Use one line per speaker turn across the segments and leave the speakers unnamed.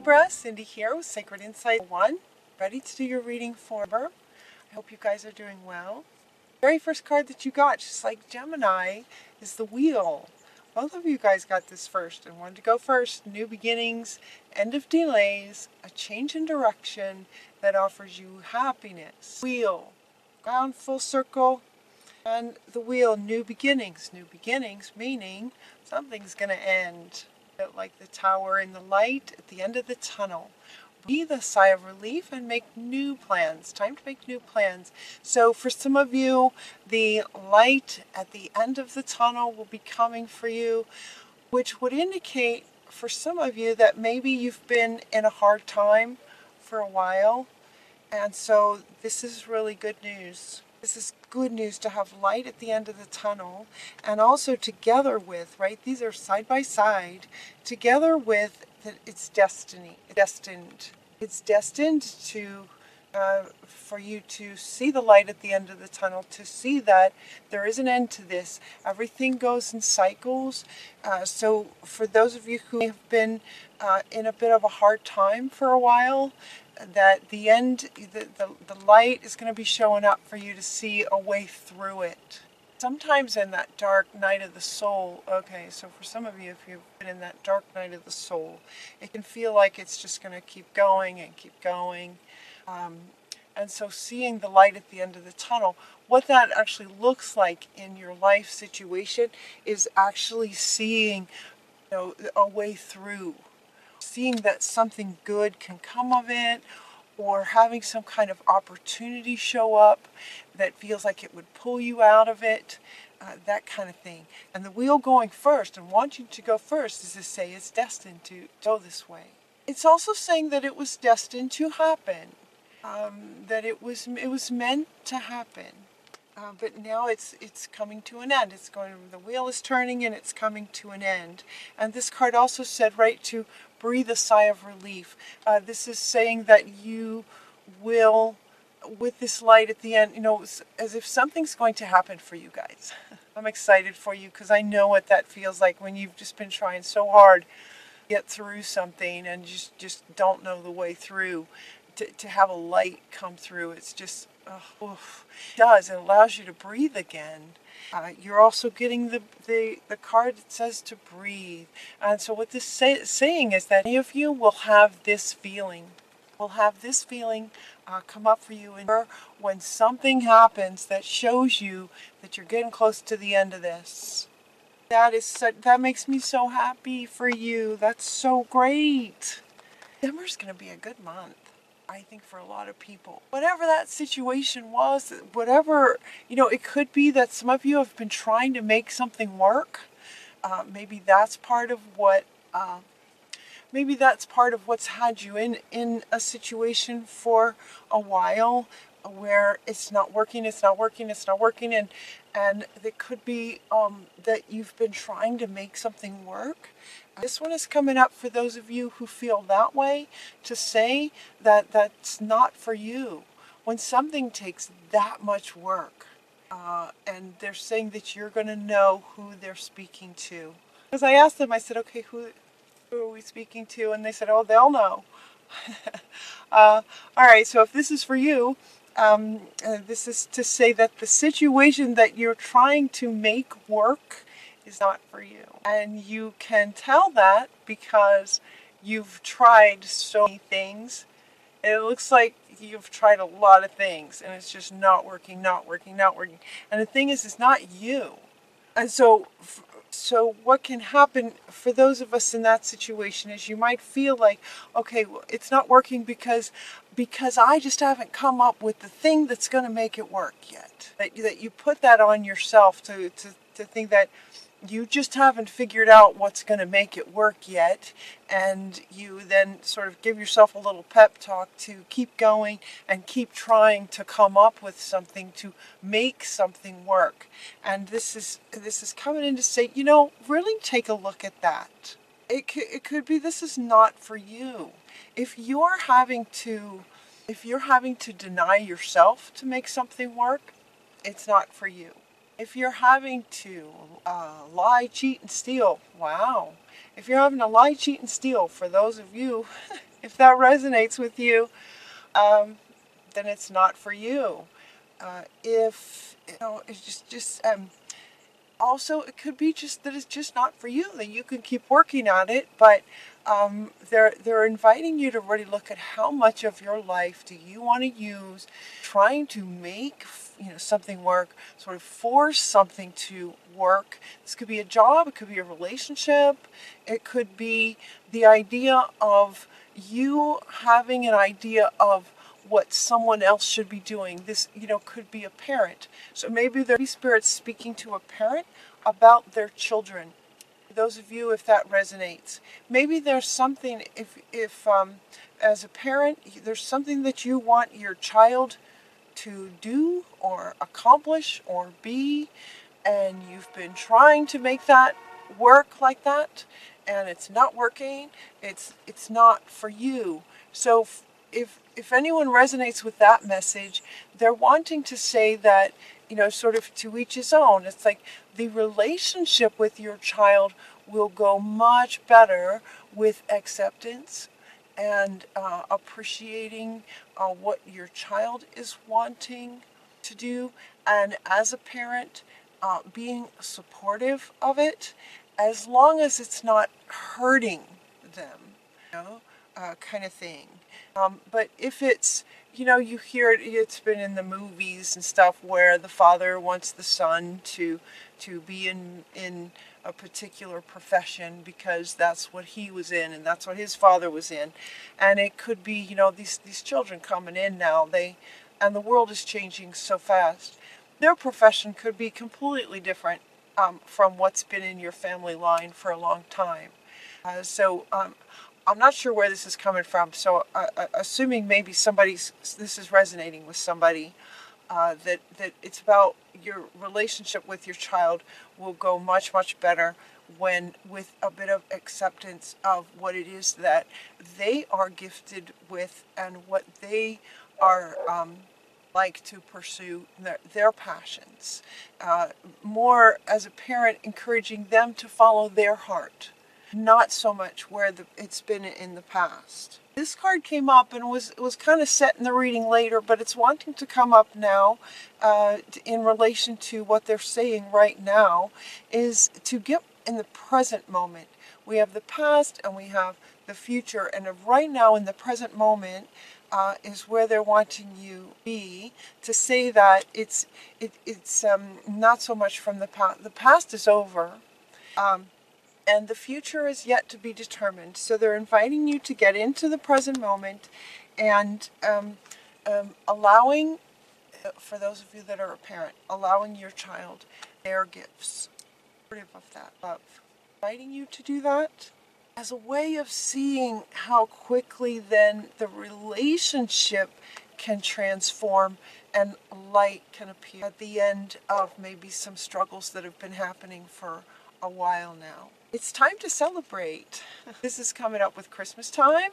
Libra, Cindy here with Sacred Insight 1, ready to do your reading for Libra. I hope you guys are doing well. The very first card that you got, just like Gemini, is the Wheel. Both of you guys got this first and wanted to go first. New beginnings, end of delays, a change in direction that offers you happiness. Wheel, round full circle, and the Wheel, new beginnings. New beginnings meaning something's going to end. Like the tower in the light at the end of the tunnel. Breathe a sigh of relief and make new plans. Time to make new plans. So for some of you, the light at the end of the tunnel will be coming for you, which would indicate for some of you that maybe you've been in a hard time for a while. And so this is really good news. This is good news to have light at the end of the tunnel, and also together with, right, these are side by side, together with that it's destiny, destined. It's destined to, for you to see the light at the end of the tunnel, to see that there is an end to this. Everything goes in cycles. So for those of you who have been in a bit of a hard time for a while, that the end, the light is going to be showing up for you to see a way through it. Sometimes in that dark night of the soul, okay, so for some of you, if you've been in that dark night of the soul, it can feel like it's just going to keep going and keep going. And so seeing the light at the end of the tunnel, what that actually looks like in your life situation is actually seeing, a way through. Seeing that something good can come of it, or having some kind of opportunity show up that feels like it would pull you out of it, that kind of thing. And the Wheel going first and wanting to go first is to say it's destined to go this way. It's also saying that it was destined to happen, that it was meant to happen. But now it's coming to an end. The wheel is turning and it's coming to an end. And this card also said, right, to breathe a sigh of relief. This is saying that you will, with this light at the end, as if something's going to happen for you guys. I'm excited for you because I know what that feels like when you've just been trying so hard to get through something and just don't know the way through. To have a light come through, it's just, it does. It allows you to breathe again. You're also getting the card that says to breathe. And so what this saying is that many of you will have this feeling. Come up for you when something happens that shows you that you're getting close to the end of this. That makes me so happy for you. That's so great. December's going to be a good month, I think, for a lot of people. Whatever that situation was, it could be that some of you have been trying to make something work. Maybe that's part of what's had you in a situation for a while where it's not working, and it could be that you've been trying to make something work. This one is coming up for those of you who feel that way, to say that that's not for you. When something takes that much work, and they're saying that you're going to know who they're speaking to. Because I asked them, I said, okay, who are we speaking to? And they said, oh, they'll know. All right, so if this is for you, this is to say that the situation that you're trying to make work is not for you. And you can tell that because you've tried so many things. It looks like you've tried a lot of things and it's just not working. And the thing is, it's not you. And so what can happen for those of us in that situation is you might feel like, okay, well, it's not working because I just haven't come up with the thing that's going to make it work yet. That you put that on yourself to think that you just haven't figured out what's going to make it work yet, and you then sort of give yourself a little pep talk to keep going and keep trying to come up with something to make something work. And this is coming in to say, really take a look at that. It could be this is not for you. If you're having to deny yourself to make something work, it's not for you. If you're having to lie, cheat, and steal, wow, if you're having to lie, cheat, and steal, for those of you, if that resonates with you, then it's not for you. If you know, it's just also, it could be just that it's just not for you, that you can keep working on it, but they're inviting you to really look at how much of your life do you want to use trying to make something work, sort of force something to work. This could be a job, it could be a relationship, it could be the idea of you having an idea of what someone else should be doing. This, could be a parent. So maybe the Holy Spirit's speaking to a parent about their children. Those of you, if that resonates, maybe there's something, if as a parent, there's something that you want your child to do or accomplish or be, and you've been trying to make that work like that, and it's not working. It's not for you. So if anyone resonates with that message, they're wanting to say that, sort of to each his own. It's like the relationship with your child will go much better with acceptance and appreciating what your child is wanting to do. And as a parent, being supportive of it, as long as it's not hurting them, kind of thing. But if it's, you hear it, it's been in the movies and stuff where the father wants the son to be in a particular profession because that's what he was in and that's what his father was in. And it could be, these children coming in now, and the world is changing so fast. Their profession could be completely different from what's been in your family line for a long time. So I'm not sure where this is coming from. So assuming maybe this is resonating with somebody, that it's about your relationship with your child will go much, much better when with a bit of acceptance of what it is that they are gifted with and what they are like to pursue their passions. More as a parent, encouraging them to follow their heart, not so much where it's been in the past. This card came up and was kind of set in the reading later, but it's wanting to come up now in relation to what they're saying right now, is to get in the present moment. We have the past and we have the future, and right now in the present moment is where they're wanting you to be, to say that it's not so much from the past. The past is over. And the future is yet to be determined. So they're inviting you to get into the present moment and allowing, for those of you that are a parent, allowing your child their gifts. Of that love. Inviting you to do that as a way of seeing how quickly then the relationship can transform and light can appear at the end of maybe some struggles that have been happening for a while now. It's time to celebrate. This is coming up with Christmas time,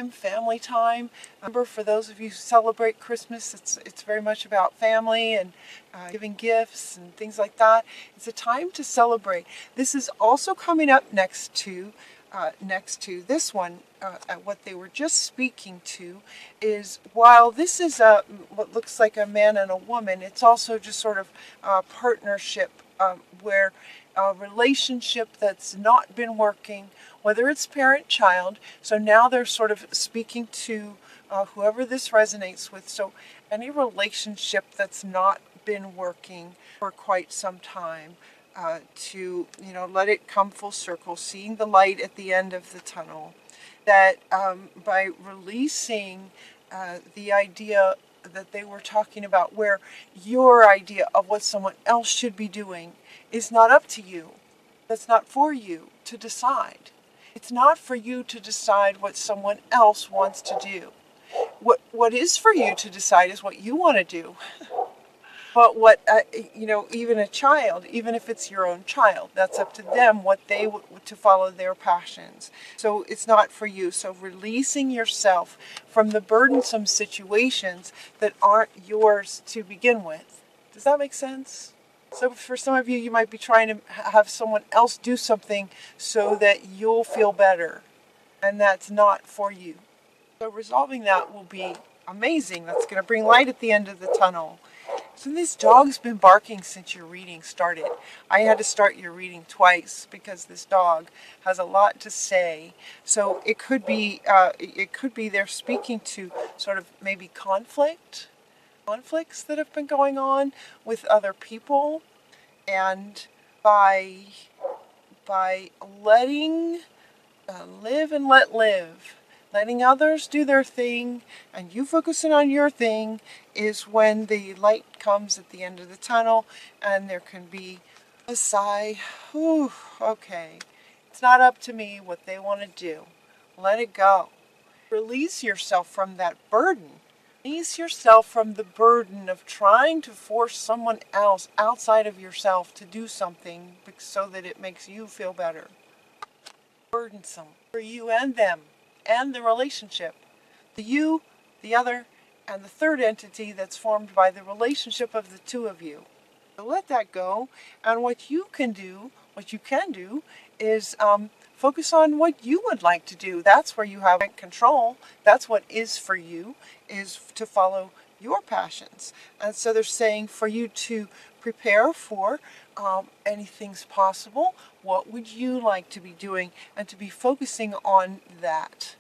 family time. Remember, for those of you who celebrate Christmas, it's very much about family and giving gifts and things like that. It's a time to celebrate. This is also coming up next to this one. What they were just speaking to is, while this is what looks like a man and a woman, it's also just sort of a partnership where a relationship that's not been working, whether it's parent-child. So now they're sort of speaking to whoever this resonates with. So any relationship that's not been working for quite some time, to let it come full circle, seeing the light at the end of the tunnel. That by releasing the idea that they were talking about, where your idea of what someone else should be doing is not up to you. That's not for you to decide. It's not for you to decide what someone else wants to do. What is for you to decide is what you want to do. But what, even a child, even if it's your own child, that's up to them what they to follow their passions. So it's not for you. So releasing yourself from the burdensome situations that aren't yours to begin with. Does that make sense? So for some of you, you might be trying to have someone else do something so that you'll feel better. And that's not for you. So resolving that will be amazing. That's going to bring light at the end of the tunnel. So this dog's been barking since your reading started. I had to start your reading twice because this dog has a lot to say. So it could be they're speaking to sort of maybe conflicts that have been going on with other people, and by letting live and let live. Letting others do their thing and you focusing on your thing is when the light comes at the end of the tunnel, and there can be a sigh. Whew, okay. It's not up to me what they want to do. Let it go. Release yourself from that burden. Release yourself from the burden of trying to force someone else outside of yourself to do something so that it makes you feel better. Burdensome for you and them and the relationship. The you, the other, and the third entity that's formed by the relationship of the two of you. So let that go, and what you can do is focus on what you would like to do. That's where you have control. That's what is for you, is to follow your passions. And so they're saying for you to prepare for anything's possible. What would you like to be doing, and to be focusing on that.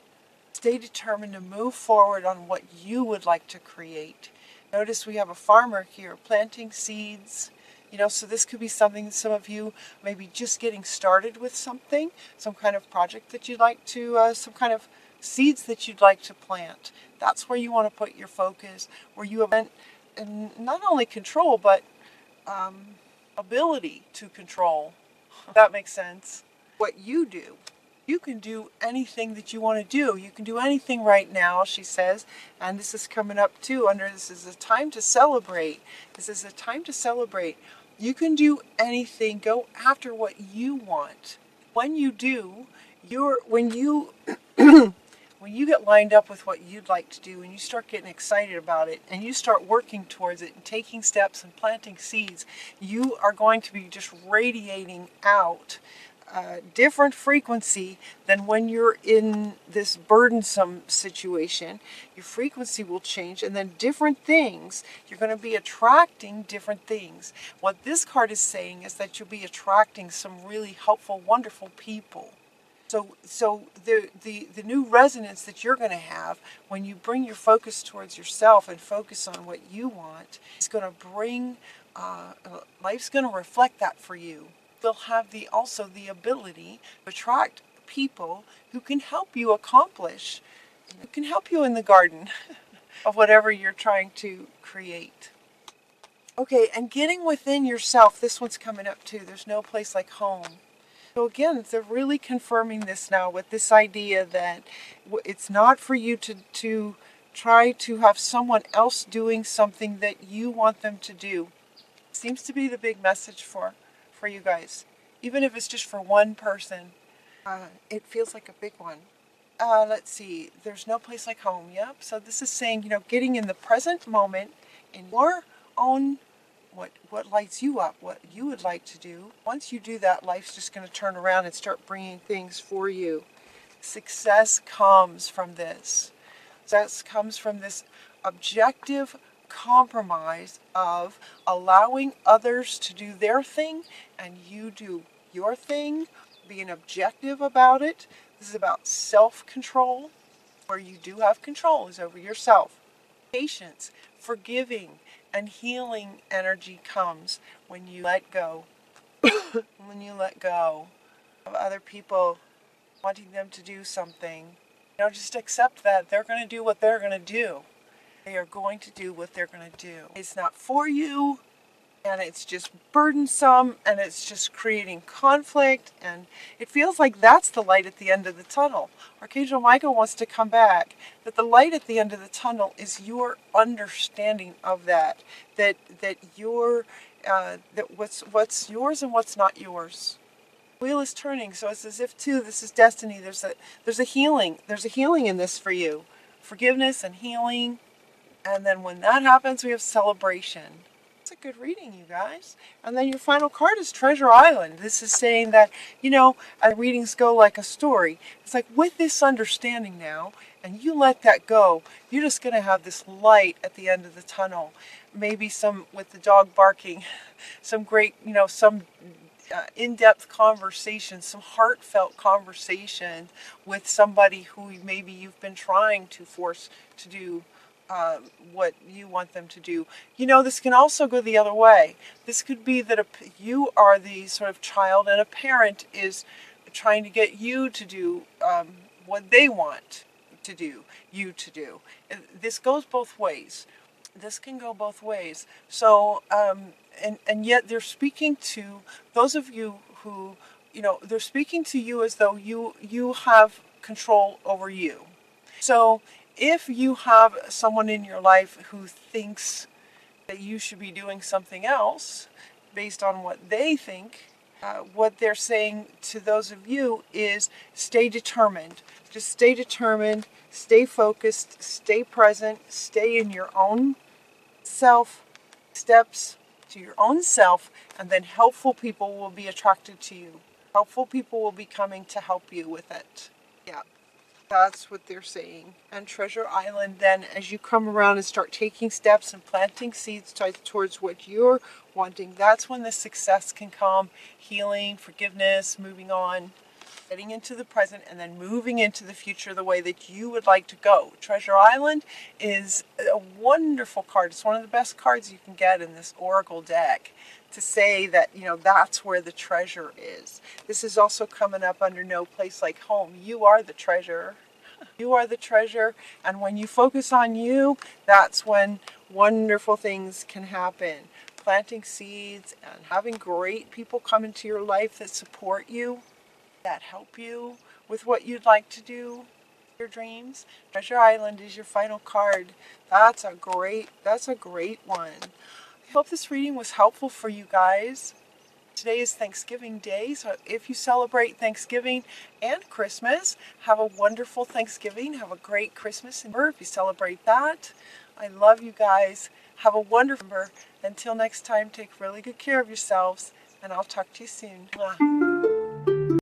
Stay determined to move forward on what you would like to create. Notice we have a farmer here planting seeds. So this could be something, some of you may be just getting started with something, some kind of project that you'd like to, some kind of seeds that you'd like to plant. That's where you want to put your focus, where you have not only control, but ability to control. That makes sense. What you do. You can do anything that you want to do. You can do anything right now, she says. And this is coming up too under this is a time to celebrate. This is a time to celebrate. You can do anything. Go after what you want. When you do, when you get lined up with what you'd like to do and you start getting excited about it and you start working towards it and taking steps and planting seeds, you are going to be just radiating out different frequency than when you're in this burdensome situation. Your frequency will change, and then different things, you're going to be attracting different things. What this card is saying is that you'll be attracting some really helpful, wonderful people. So the new resonance that you're going to have when you bring your focus towards yourself and focus on what you want is going to bring, life's going to reflect that for you. They'll have also the ability to attract people who can help you accomplish, who can help you in the garden of whatever you're trying to create. Okay, and getting within yourself, this one's coming up too. There's no place like home. So again, they're really confirming this now with this idea that it's not for you to try to have someone else doing something that you want them to do. Seems to be the big message for you guys. Even if it's just for one person, it feels like a big one. Let's see, there's no place like home. Yep, so this is saying, getting in the present moment in your own what lights you up, what you would like to do. Once you do that, life's just going to turn around and start bringing things for you. Success comes from this. Success comes from this objective compromise of allowing others to do their thing and you do your thing, being objective about it. This is about self-control. Where you do have control is over yourself. Patience, forgiving, and healing energy comes when you let go. When you let go of other people wanting them to do something. Just accept that they're going to do what they're going to do. They are going to do what they're going to do. It's not for you, and it's just burdensome, and it's just creating conflict, and it feels like that's the light at the end of the tunnel. Archangel Michael wants to come back, that the light at the end of the tunnel is your understanding of that your that what's yours and what's not yours. The wheel is turning, so it's as if too this is destiny. There's a healing in this for you, forgiveness and healing. And then when that happens, we have celebration. It's a a good reading, you guys. And then your final card is Treasure Island. This is saying that, you know, readings go like a story. It's like with this understanding now, and you let that go, you're just going to have this light at the end of the tunnel. Maybe some, with the dog barking, some great, you know, some in-depth conversation, some heartfelt conversation with somebody who maybe you've been trying to force to do what you want them to do. You know, this can also go the other way. This could be that you are the sort of child and a parent is trying to get you to do what they want to do, you to do. This goes both ways. This can go both ways. So, and yet they're speaking to those of you who, you know, they're speaking to you as though you have control over you. So if you have someone in your life who thinks that you should be doing something else based on what they think, what they're saying to those of you is stay determined. Just stay determined, stay focused, stay present, stay in your own self, steps to your own self, and then helpful people will be attracted to you. Helpful people will be coming to help you with it. Yeah. That's what they're saying. And Treasure Island, then, as you come around and start taking steps and planting seeds towards what you're wanting, that's when the success can come. Healing, forgiveness, moving on, getting into the present, and then moving into the future the way that you would like to go. Treasure Island is a wonderful card. It's one of the best cards you can get in this Oracle deck to say that, you know, that's where the treasure is. This is also coming up under No Place Like Home. You are the treasure. You are the treasure, and when you focus on you, that's when wonderful things can happen. Planting seeds and having great people come into your life that support you, that help you with what you'd like to do, your dreams. Treasure Island is your final card. That's a great one. I hope this reading was helpful for you guys. Today is Thanksgiving Day, so if you celebrate Thanksgiving and Christmas, have a wonderful Thanksgiving. Have a great Christmas. And if you celebrate that, I love you guys. Have a wonderful. Until next time, take really good care of yourselves, and I'll talk to you soon. Mwah.